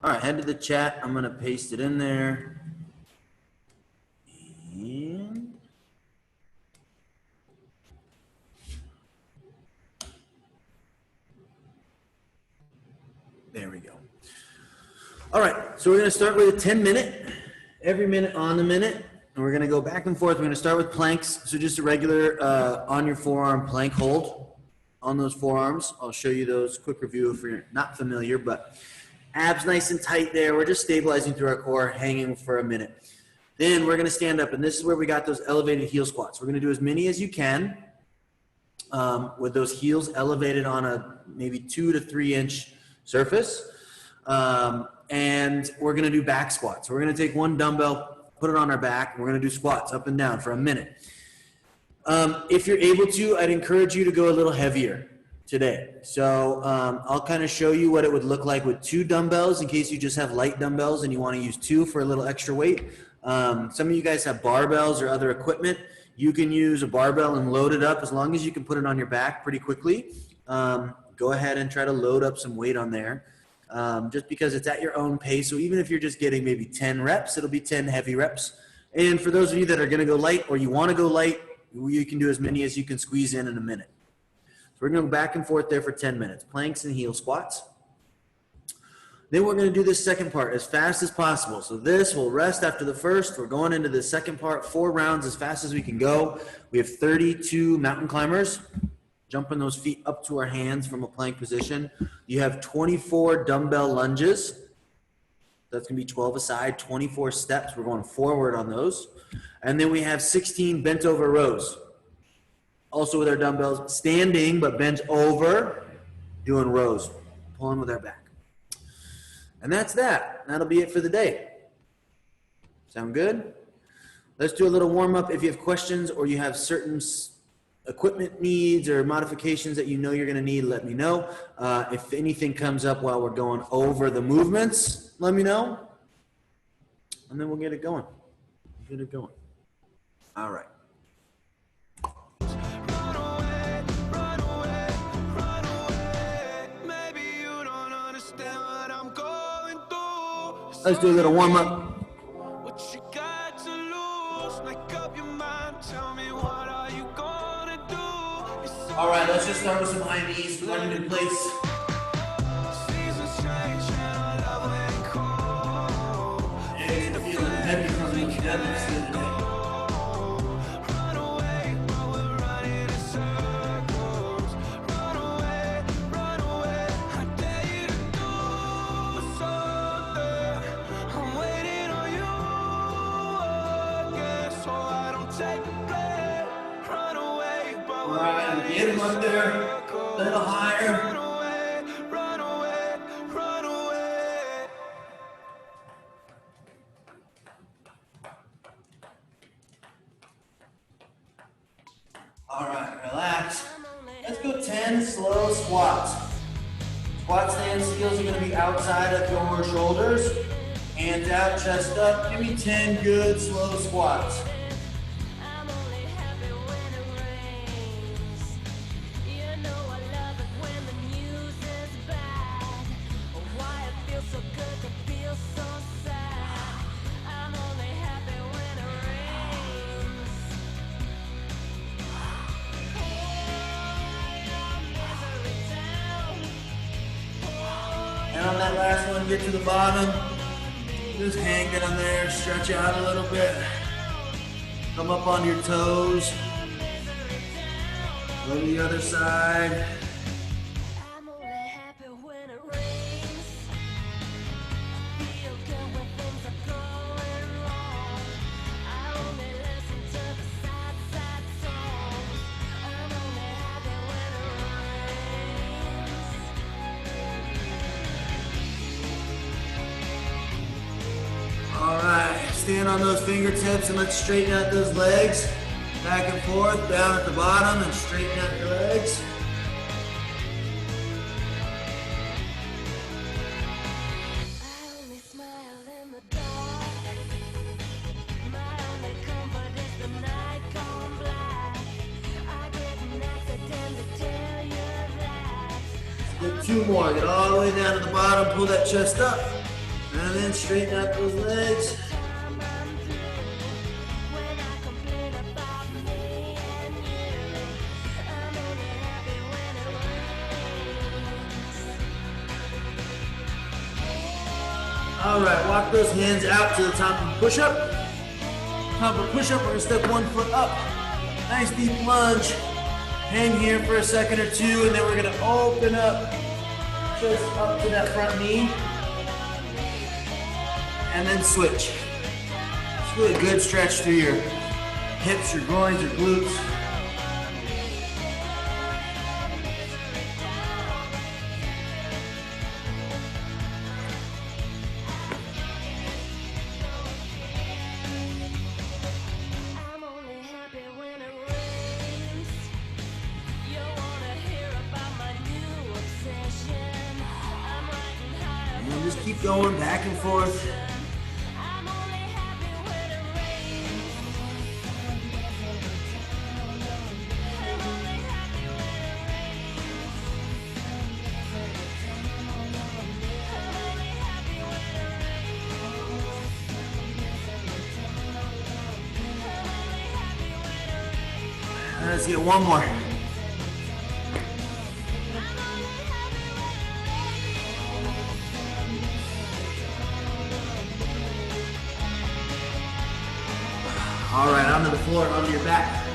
All right, head to the chat. I'm going to paste it in there. And there we go. All right, so we're going to start with a 10-minute, every minute on the minute. And we're going to go back and forth. We're going to start with planks. So just a regular on your forearm plank hold on those forearms. I'll show you those, quick review if you're not familiar, but abs nice and tight there. We're just stabilizing through our core, hanging for a minute. Then we're going to stand up, and this is where we got those elevated heel squats. We're going to do as many as you can with those heels elevated on a maybe 2 to 3 inch surface. And we're going to do back squats. We're going to take one dumbbell, put it on our back, and we're going to do squats up and down for a minute. If you're able to, I'd encourage you to go a little heavier today. So I'll kind of show you what it would look like with 2 dumbbells in case you just have light dumbbells and you want to use 2 for a little extra weight. Some of you guys have barbells or other equipment. You can use a barbell and load it up as long as you can put it on your back pretty quickly. Go ahead and try to load up some weight on there just because it's at your own pace. So even if you're just getting maybe 10 reps, it'll be 10 heavy reps. And for those of you that are going to go light or you want to go light, you can do as many as you can squeeze in a minute. So we're going to go back and forth there for 10 minutes, planks and heel squats. Then we're going to do this second part as fast as possible. So this will rest after the first. We're going into the second part, 4 rounds as fast as we can go. We have 32 mountain climbers, jumping those feet up to our hands from a plank position. You have 24 dumbbell lunges. That's going to be 12 aside, 24 steps. We're going forward on those. And then we have 16 bent over rows. Also with our dumbbells, standing but bent over, doing rows, pulling with our back. And that's that. That'll be it for the day. Sound good? Let's do a little warm up. If you have questions or you have certain equipment needs or modifications that you know you're going to need, let me know. If anything comes up while we're going over the movements, let me know. And then we'll get it going. Get it going. All right. Let's do a little warm up. All right, let's just start with some high knees, running in place. And feeling heavy from the deadlifts today. Get him up there, a little higher. All right, relax. Let's go 10 slow squats. Squat stance, heels are going to be outside of your shoulders. Hands out, chest up. Give me 10 good slow squats. And on that last one, get to the bottom. Just hang down there, stretch out a little bit. Come up on your toes. Go to the other side. All right, stand on those fingertips and let's straighten out those legs. Back and forth, down at the bottom and straighten out your legs. Get 2 more, get all the way down to the bottom, pull that chest up. And then straighten out those legs. All right, walk those hands out to the top of push-up. Top of push-up, we're gonna step 1 foot up. Nice deep lunge. Hang here for a second or two, and then we're gonna open up just up to that front knee. And then switch. It's really a good stretch through your hips, your groins, your glutes. And just keep going back and forth. Let's get one more. All right, onto the floor, onto your back.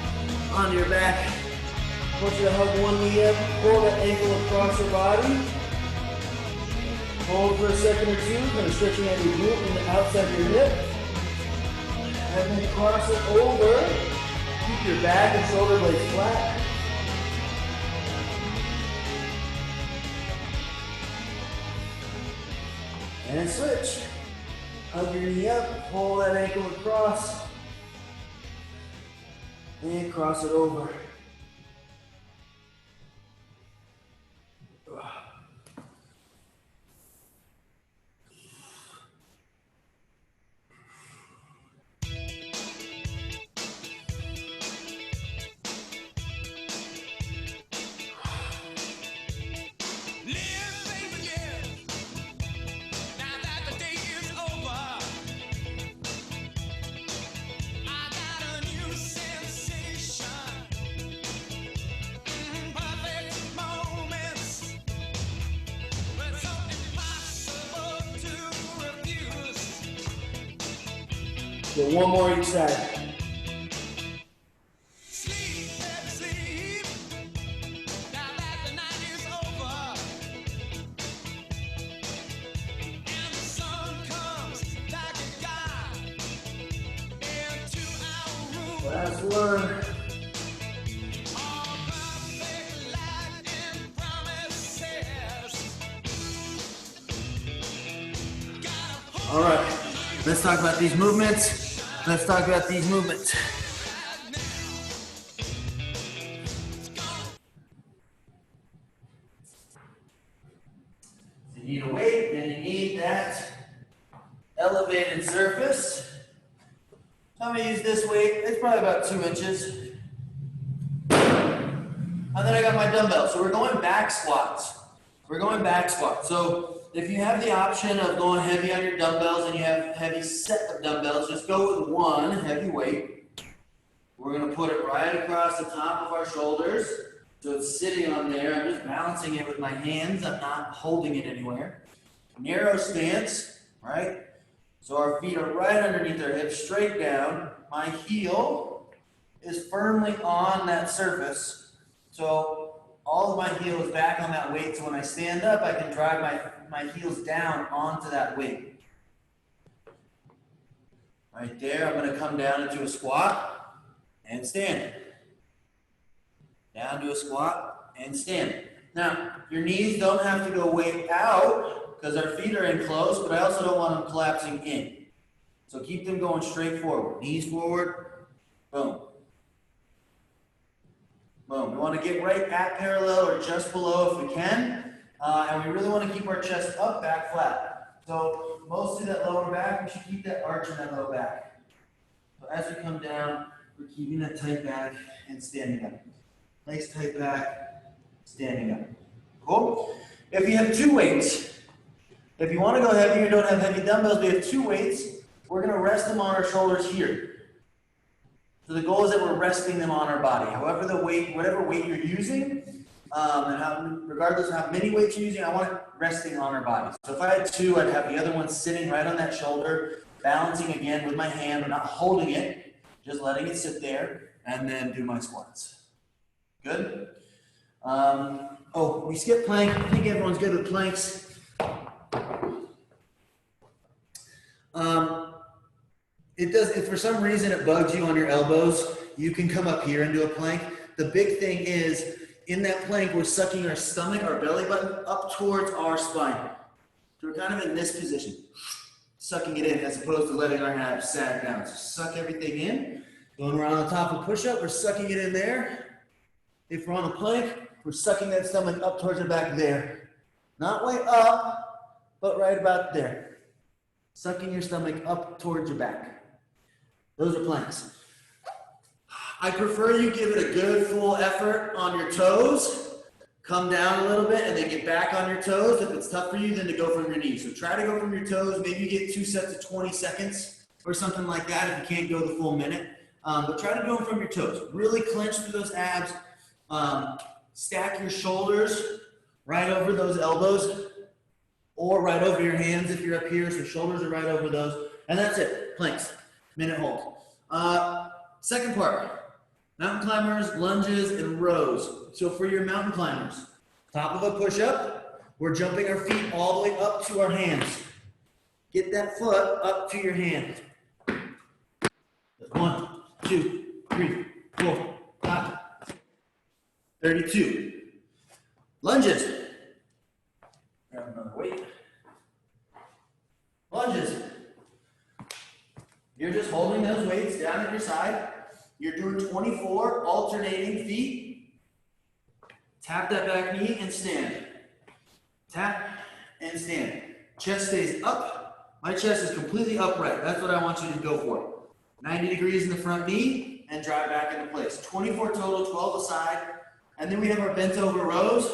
Onto your back. I want you to hug one knee up, pull that ankle across your body. Hold for a second or two, kind of stretching out your glute and the outside of your hip. And then cross it over. Keep your back and shoulder blades flat. And switch. Hug your knee up, pull that ankle across. And cross it over. Get one more each side. Sleep. Now that the night is over, and the sun comes like a god into our room. Last one. All perfect light and promises. All right, let's talk about these movements. Let's talk about these movements. You need a weight, and you need that elevated surface. So I'm gonna use this weight. It's probably about 2 inches. And then I got my dumbbells. So we're going back squats. We're going back squats. So if you have the option of going heavy on your dumbbells and you have a heavy set of dumbbells, just go with one heavy weight. We're gonna put it right across the top of our shoulders. So it's sitting on there. I'm just balancing it with my hands. I'm not holding it anywhere. Narrow stance, right? So our feet are right underneath our hips, straight down. My heel is firmly on that surface. So all of my heel is back on that weight, so when I stand up, I can drive my heels down onto that weight. Right there, I'm gonna come down into a squat and stand. Down to a squat and stand. Now, your knees don't have to go way out because our feet are in close, but I also don't want them collapsing in. So keep them going straight forward. Knees forward, boom. Boom. We want to get right at parallel or just below if we can. And we really want to keep our chest up, back flat. So mostly that lower back, we should keep that arch in that low back. So as we come down, we're keeping that tight back and standing up. Nice tight back, standing up. Cool? If you have two weights, If you want to go heavy, you don't have heavy dumbbells, we have 2 weights. We're going to rest them on our shoulders here. So the goal is that we're resting them on our body. However the weight, whatever weight you're using, and regardless of how many weights you're using, I want it resting on our body. So if I had 2, I'd have the other one sitting right on that shoulder, balancing again with my hand, but not holding it, just letting it sit there, and then do my squats. Good? Oh, we skipped plank. I think everyone's good with planks. If for some reason it bugs you on your elbows, you can come up here and do a plank. The big thing is, in that plank, we're sucking our stomach, our belly button, up towards our spine. So we're kind of in this position, sucking it in as opposed to letting our abs sag down. So suck everything in. When we're on the top of push-up, we're sucking it in there. If we're on a plank, we're sucking that stomach up towards the back there. Not way up, but right about there. Sucking your stomach up towards your back. Those are planks. I prefer you give it a good full effort on your toes, come down a little bit, and then get back on your toes. If it's tough for you, then to go from your knees. So try to go from your toes. Maybe you get 2 sets of 20 seconds or something like that if you can't go the full minute. But try to do them from your toes. Really clench through those abs. Stack your shoulders right over those elbows or right over your hands if you're up here. So shoulders are right over those. And that's it. Planks. Minute hold. Second part, mountain climbers, lunges, and rows. So for your mountain climbers, top of a push-up, we're jumping our feet all the way up to our hands. Get that foot up to your hand. 1, 2, 3, 4, 5. 32. Lunges. Grab another weight. Lunges. You're just holding those weights down at your side. You're doing 24 alternating feet. Tap that back knee and stand. Tap and stand. Chest stays up. My chest is completely upright. That's what I want you to go for. 90 degrees in the front knee and drive back into place. 24 total, 12 aside. And then we have our bent over rows.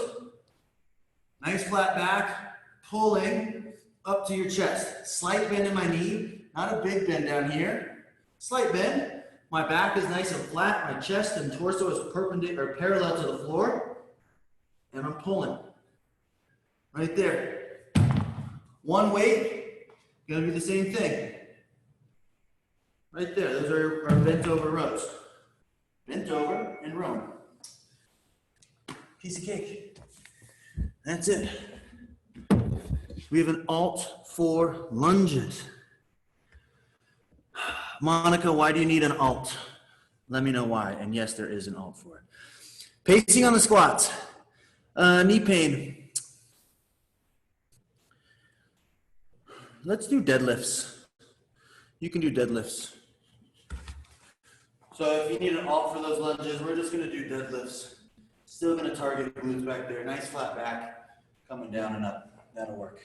Nice flat back, pulling up to your chest. Slight bend in my knee. Not a big bend down here. Slight bend. My back is nice and flat. My chest and torso is perpendicular or parallel to the floor. And I'm pulling. Right there. One weight, gonna do the same thing. Right there. Those are our bent over rows. Bent over and rowing. Piece of cake. That's it. We have an alt for lunges. Monica, why do you need an alt? Let me know why. And yes, there is an alt for it. Pacing on the squats. Knee pain. Let's do deadlifts. You can do deadlifts. So if you need an alt for those lunges, we're just going to do deadlifts. Still going to target glutes back there. Nice flat back. Coming down and up. That'll work.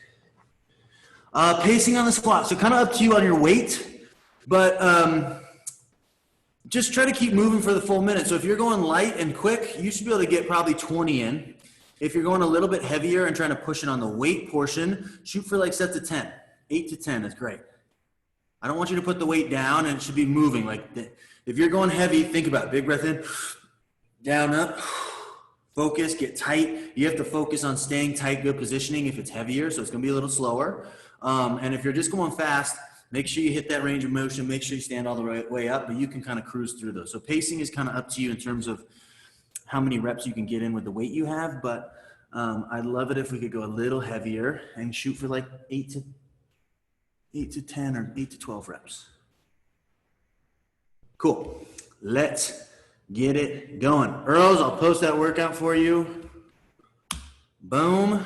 Pacing on the squat. So kind of up to you on your weight. But just try to keep moving for the full minute. So if you're going light and quick, you should be able to get probably 20 in. If you're going a little bit heavier and trying to push it on the weight portion, shoot for like sets of 10. 8 to 10 is great. I don't want you to put the weight down and it should be moving. Like if you're going heavy, think about it. Big breath in, down, up. Focus, get tight. You have to focus on staying tight, good positioning if it's heavier, so it's going to be a little slower. And if you're just going fast, make sure you hit that range of motion. Make sure you stand all the way up, but you can kind of cruise through those. So pacing is kind of up to you in terms of how many reps you can get in with the weight you have, but I'd love it if we could go a little heavier and shoot for like 8 to 10 or 8 to 12 reps. Cool. Let's get it going. Earls, I'll post that workout for you. Boom.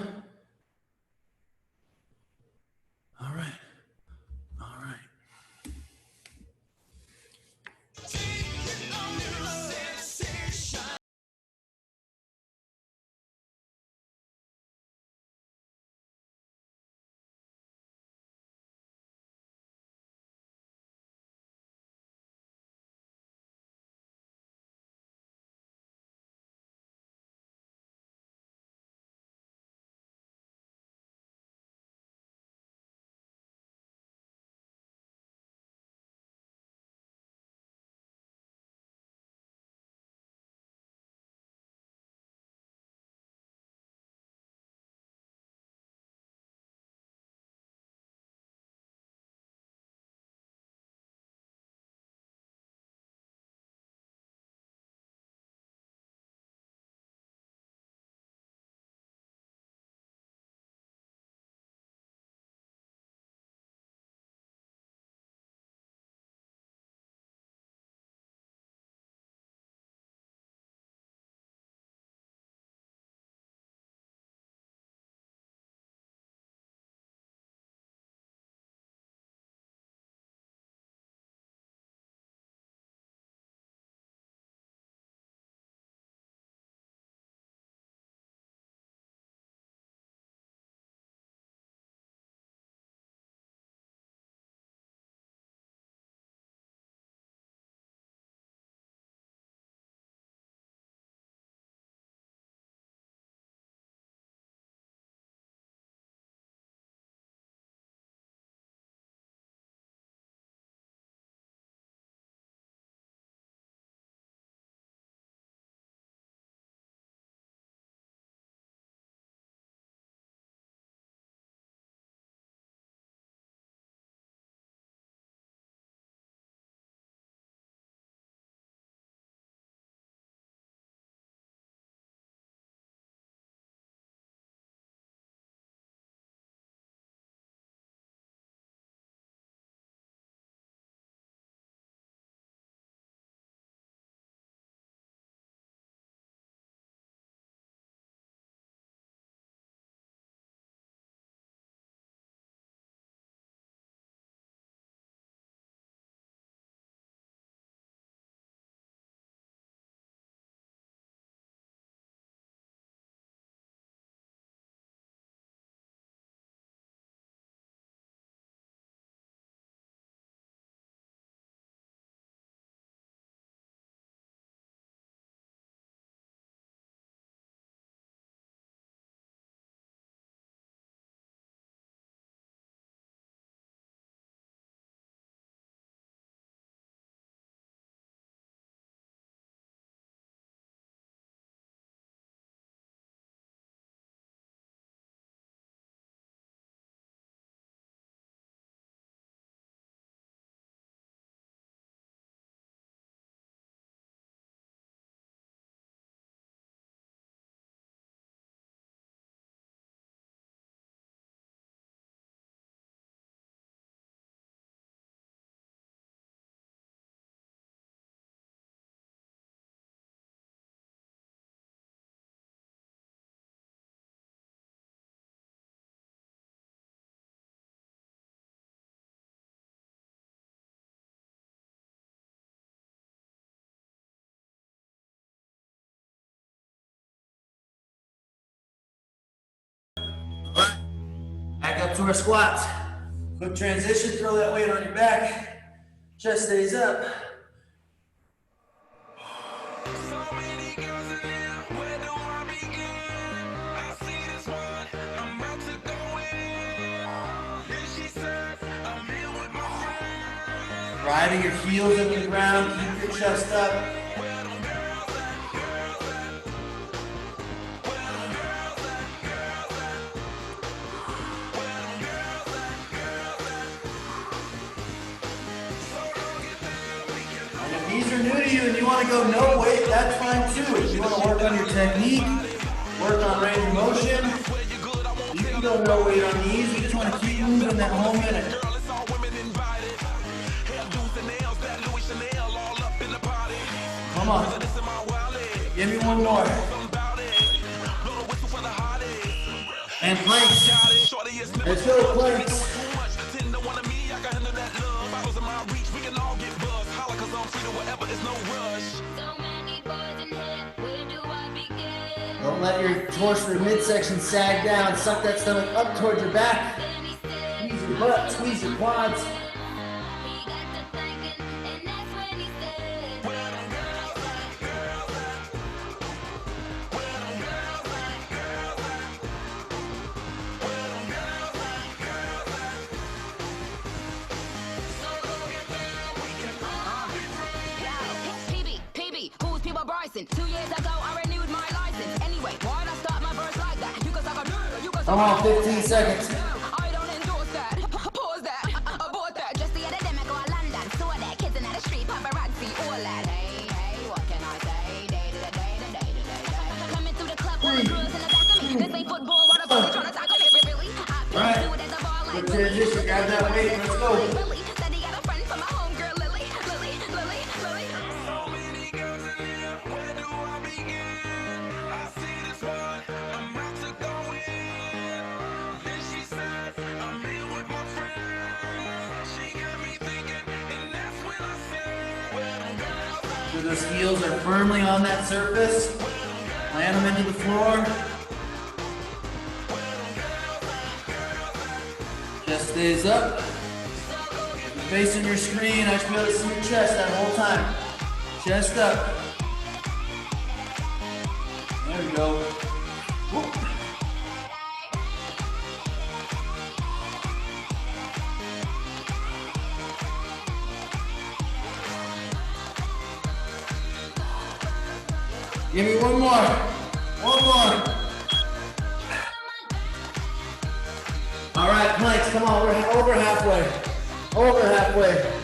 Back up to our squats. Quick transition, throw that weight on your back. Chest stays up. So many girls in here, where do I begin? I see this one, I'm about to go in. Then she said, I'm here with my friends. Riding your heels into the ground, keep your chest up. Where them girls at, girls at? Where them girls at, girls at? Where them girls at, girls at? So don't get down, we can And if these are new to you and you want to go no weight, that's fine too. If you want to work on your technique, work on range of motion, you can go no weight on these. You just want to keep moving that whole minute. girl, it's all women invited. Hairdos and nails, that Louis Chanel all up in the party. Come on. This in my wallet, Give me one more. something about it. Blow the whistle for the hotties. And planks. Got it. Shorty is never Let's go, planks. too much. Tender one of me, I can handle that love. Bottles in my reach, we can all get buzzed. Holla, cause I'm free to whatever, it's no rush. So many boys in here, where do I begin? Don't let your torso or midsection sag down. Suck that stomach up towards your back. Then he said, Squeeze your butt, squeeze your quads. he got to thinking, and that's when he said, Where them girls at, girls at? Where them girls at, girls at? Where them girls at, girls at? So go get down, we can all be friends. PB, who's People Bryson? 2 years ago, I renewed my license. Anyway, why'd I start my verse like that? You can suck a you can Come on, 15 seconds. I don't endorse that. Pause that. Abort that. Just the other day, I go to London. Saw that kids in the street, paparazzi, all that. Hey, what can I say? Day to day. Coming through the club, all the girls in the back of me. This ain't football, what the fuck you trying to tackle me? Really? I feel good as a ball like Good transition. Grab that weight. Let's go. Lily. Said he got a friend from my homegirl, Lily. So many girls in here, where do I begin? I see this one, I'm about to go in. Then she said, I'm here with my friends. She got me thinking, and that's when I said, where them girls at? So those heels are firmly on that surface. Land them into the floor. Chest stays up. You're facing your screen. I should be able to see your chest that whole time. Chest up. There we go. Whoop. Give me one more. One more. All right, planks, come on, we're over halfway. Over halfway.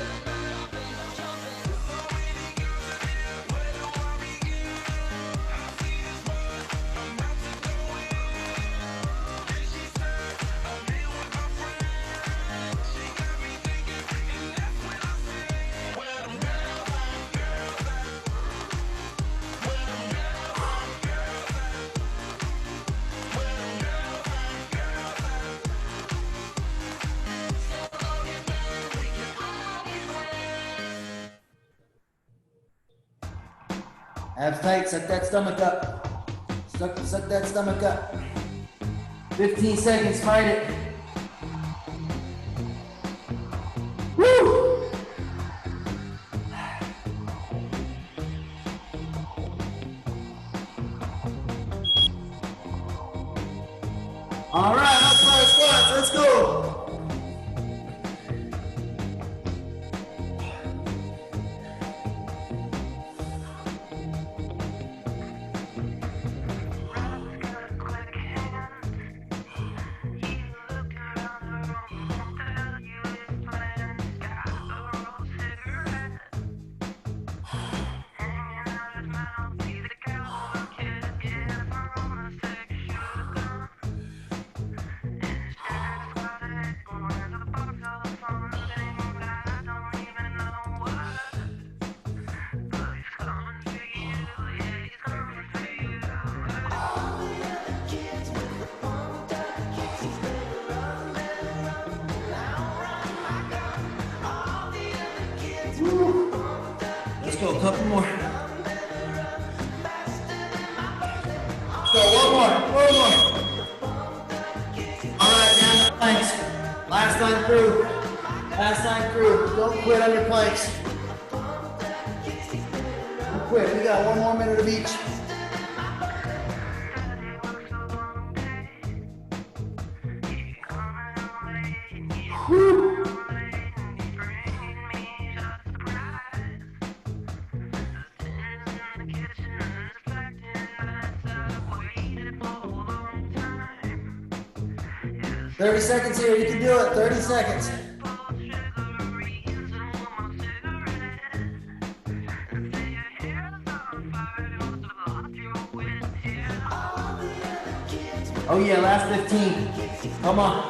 Abs tight, suck that stomach up. Suck that stomach up. 15 seconds, fight it. Woo! All right, outside squats, let's go. Let's go, a couple more. Let's go, one more. All right, now planks. through. Last time through. Don't quit on your planks. Don't quit. We got 1 more minute of each. Whew. "30 seconds here, you can do it, 30 seconds. Oh yeah, last 15. Come on.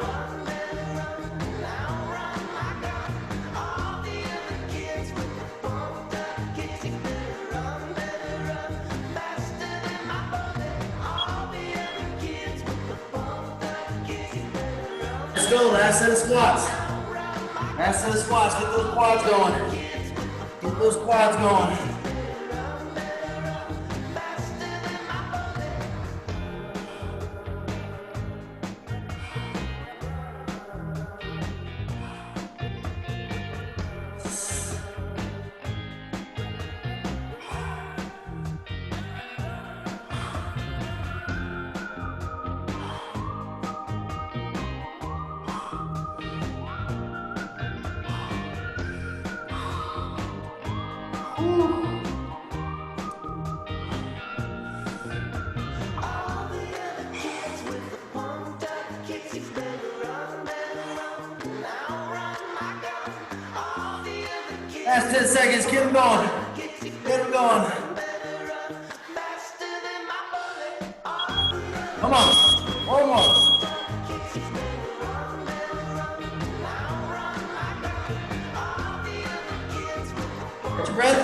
Let's go, last set of squats. Last set of squats, get those quads going. Get those quads going. Last 10 seconds, keep them going. Keep them going. Come on, one more. Catch your breath.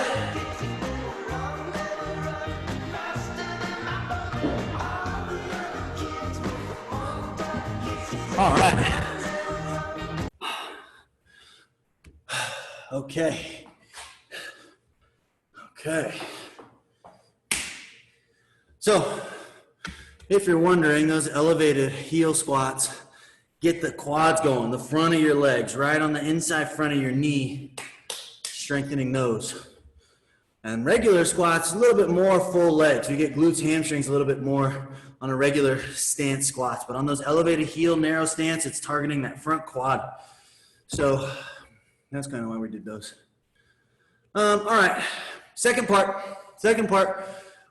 All right. Okay. Okay. So, if you're wondering, those elevated heel squats get the quads going, the front of your legs, right on the inside front of your knee, strengthening those. And regular squats, a little bit more full legs. You get glutes, hamstrings a little bit more on a regular stance squats. But on those elevated heel, narrow stance, it's targeting that front quad. So that's kind of why we did those. All right, second part.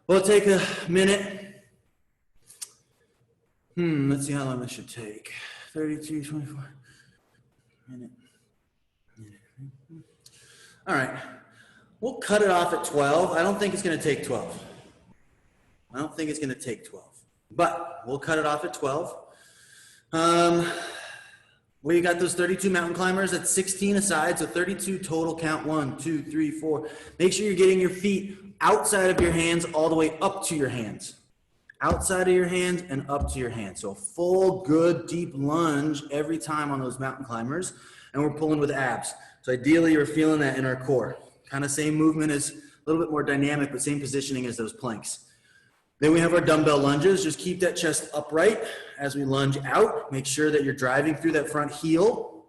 We'll take a minute. Let's see how long this should take. 32, 24. Minute. All right, we'll cut it off at 12. I don't think it's gonna take 12. But we'll cut it off at 12. We got those 32 mountain climbers at 16 aside, so 32 total count. 1, 2, 3, 4. Make sure you're getting your feet outside of your hands all the way up to your hands. Outside of your hands and up to your hands. So a full, good, deep lunge every time on those mountain climbers, and we're pulling with abs. So ideally you're feeling that in our core. Kind of same movement, as a little bit more dynamic, but same positioning as those planks. Then we have our dumbbell lunges. Just keep that chest upright as we lunge out. Make sure that you're driving through that front heel.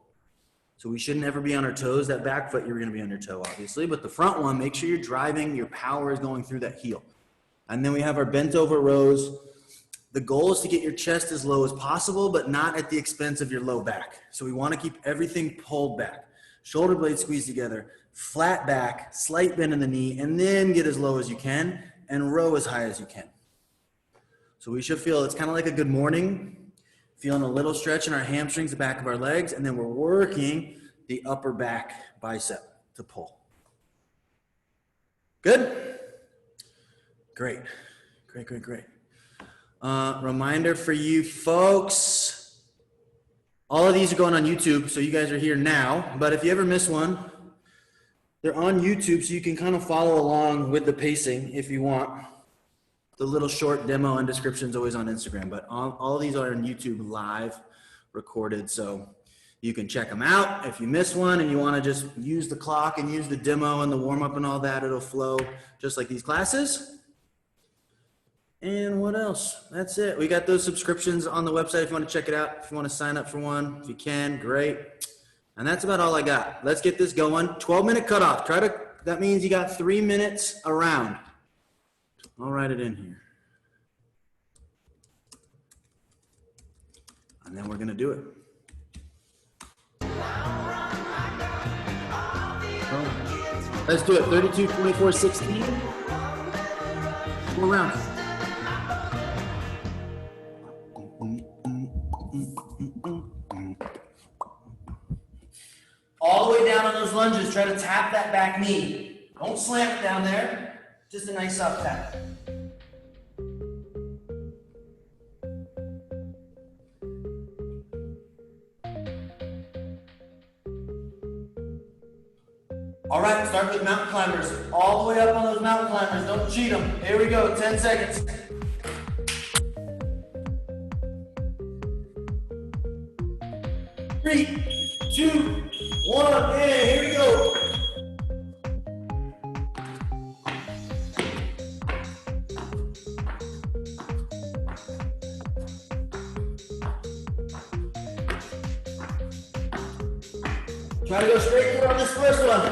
So we shouldn't ever be on our toes. That back foot, you're gonna be on your toe, obviously. But the front one, make sure you're driving, your power is going through that heel. And then we have our bent over rows. The goal is to get your chest as low as possible, but not at the expense of your low back. So we wanna keep everything pulled back. Shoulder blades squeezed together, flat back, slight bend in the knee, and then get as low as you can and row as high as you can. So we should feel, it's kind of like a good morning, feeling a little stretch in our hamstrings, the back of our legs, and then we're working the upper back bicep to pull. Good? Great. Reminder for you folks, all of these are going on YouTube, so you guys are here now, but if you ever miss one, they're on YouTube, so you can kind of follow along with the pacing if you want. The little short demo and description is always on Instagram, but all of these are on YouTube live recorded, so you can check them out. If you miss one and you want to just use the clock and use the demo and the warm-up and all that, it'll flow just like these classes. And what else? That's it. We got those subscriptions on the website if you want to check it out. If you want to sign up for one, if you can, great. And that's about all I got. Let's get this going. 12-minute cutoff. That means you got 3 minutes around. I'll write it in here. And then we're gonna do it. Let's do it. 32, 24, 16. 4 rounds. All the way down on those lunges. Try to tap that back knee. Don't slam it down there. Just a nice up tap. All right, start with mountain climbers. All the way up on those mountain climbers. Don't cheat them. Here we go, 10 seconds. Three, 2, 1, and here we go. Try to go straight through on this first one.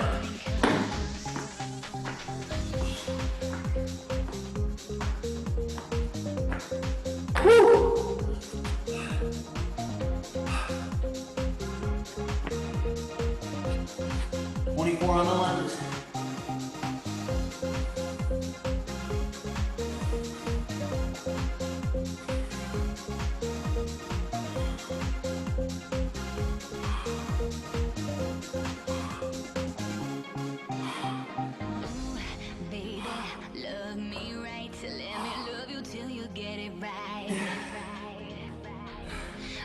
Woo! 24 on the lunges. Baby, love me right. Let me love you till you get it right.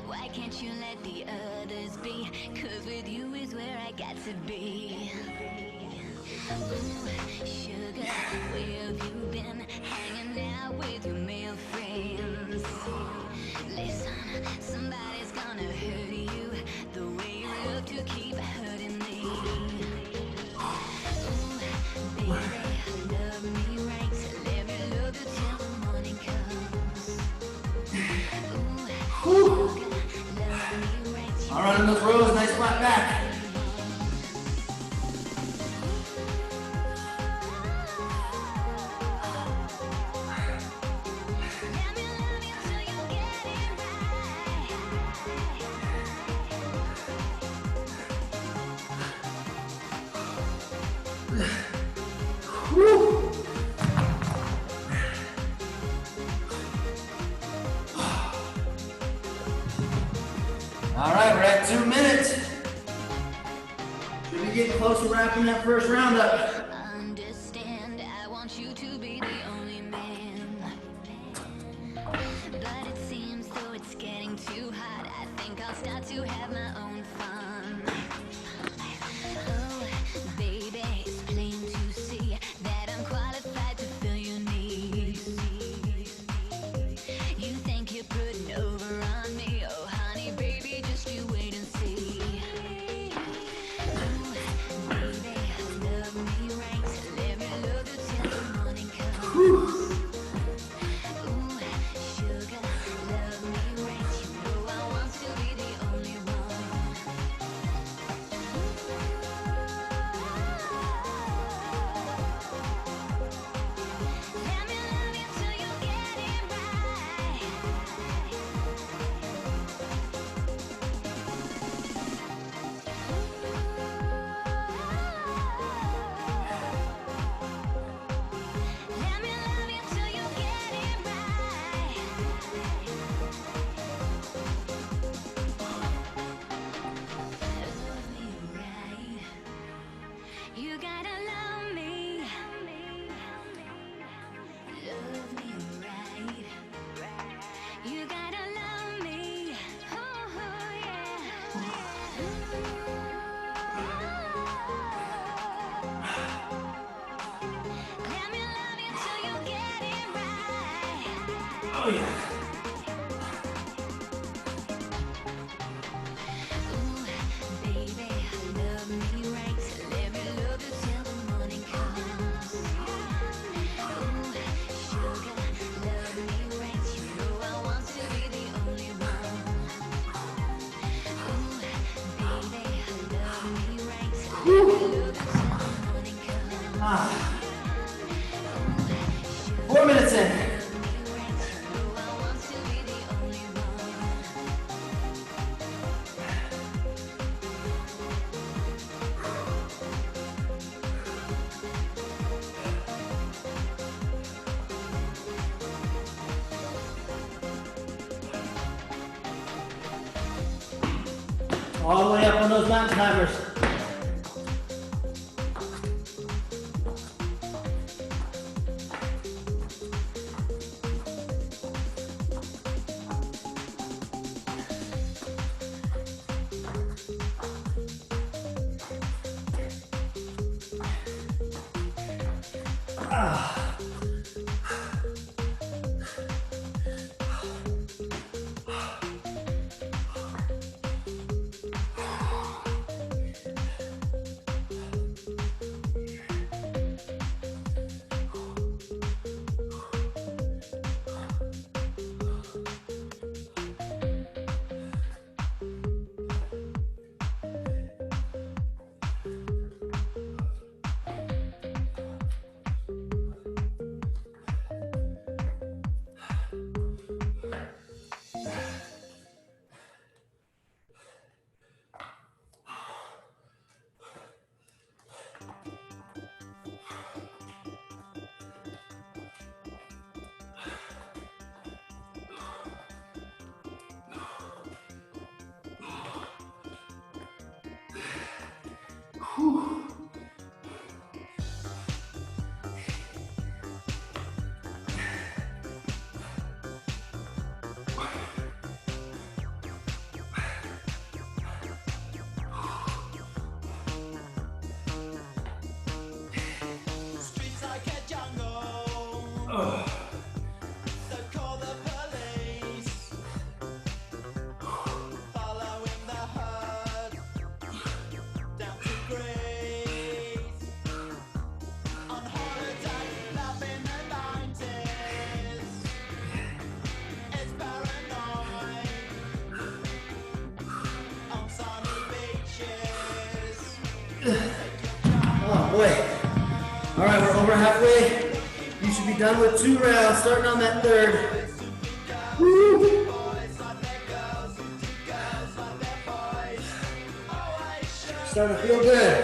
Why can't you let the others be? 'Cause with you is where I got to be. Ooh, sugar, where have you been? Hanging out with your male friends. Listen, somebody's gonna hurt you the way you love to keep hurting me. Ooh, baby, love me right. Let me love you till the morning comes. Ooh, sugar, love me right. All right, in those rows, nice flat back. Let me love you till you get it right. Woo! All right, we're at 2 minutes. Should be getting close to wrapping that first round up. Understand, I want you to be the only man. But it seems though it's getting too hot, I think I'll start to have my own fun. Oh, baby, it's plain to see that I'm qualified to fill your needs. You think you're putting over on me? Oh, honey, baby, just you wait and see. Ooh, baby, love me right. Let me love you till the morning comes. Ooh, sugar, love me right. You know I want to be the only one. Let me love you till you get it right. Let me love you till you get it right. Love me right. You gotta love me. Love me right. You gotta love me. Oh, yeah. Let me love you till you get it right. Oh, yeah. Ooh, baby, love me right. Let me love you till the morning comes. Ooh, sugar, love me right. You know I want to be the only one. Ooh, baby, love 4 minutes in. All the way up on those mountain climbers. Streets like a jungle. So call the police. Following the herd down to Greece. On holiday, love in the 90s. It's paranoid. On sunny beaches. Oh boy. All right, we're over halfway. You should be done with 2 rounds, starting on that 3rd. Woo! Starting to feel good.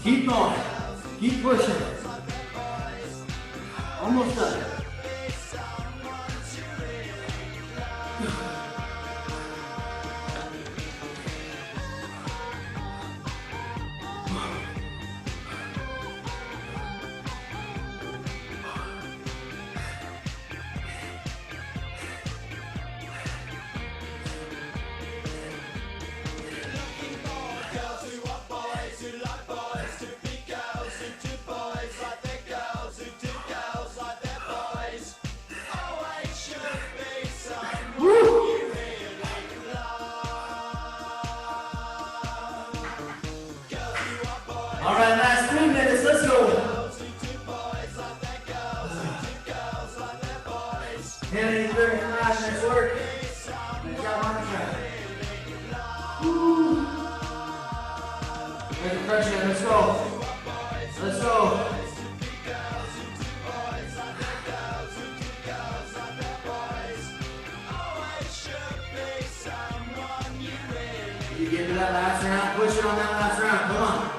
Keep going. Keep pushing. Almost done. All right, last 3 minutes, let's go. pressure. Let's go. Let's go. You get into that last round. Push it on that last round. Come on.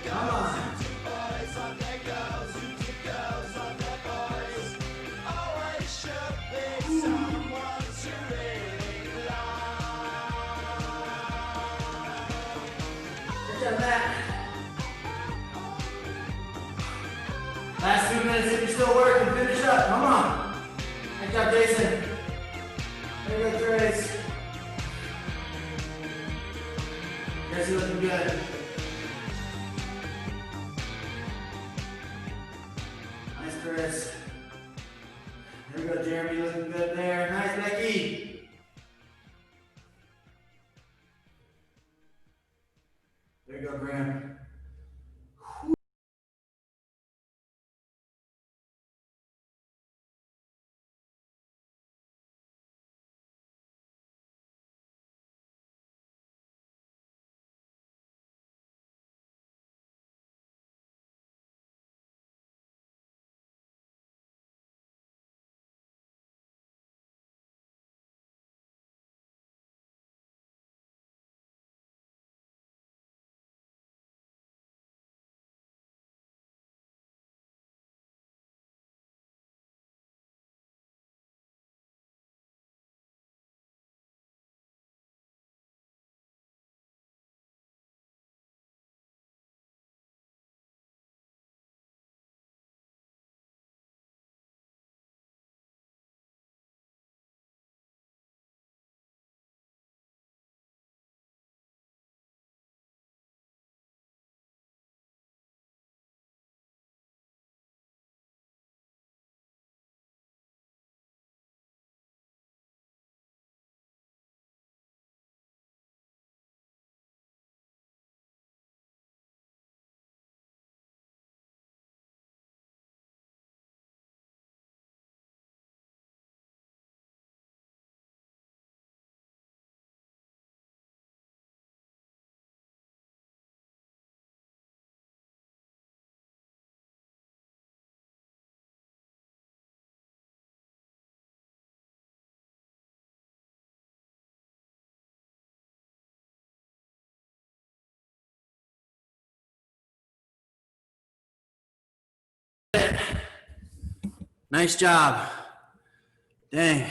Come on. Good job, last 2 minutes if you're still working. Finish up. Come on. Good job, Jason. There you go, Trace. Tracy looking good. Nice, Chris. There we go, Jeremy looking good there. Nice, Becky. There you go, Graham. Nice job. Dang.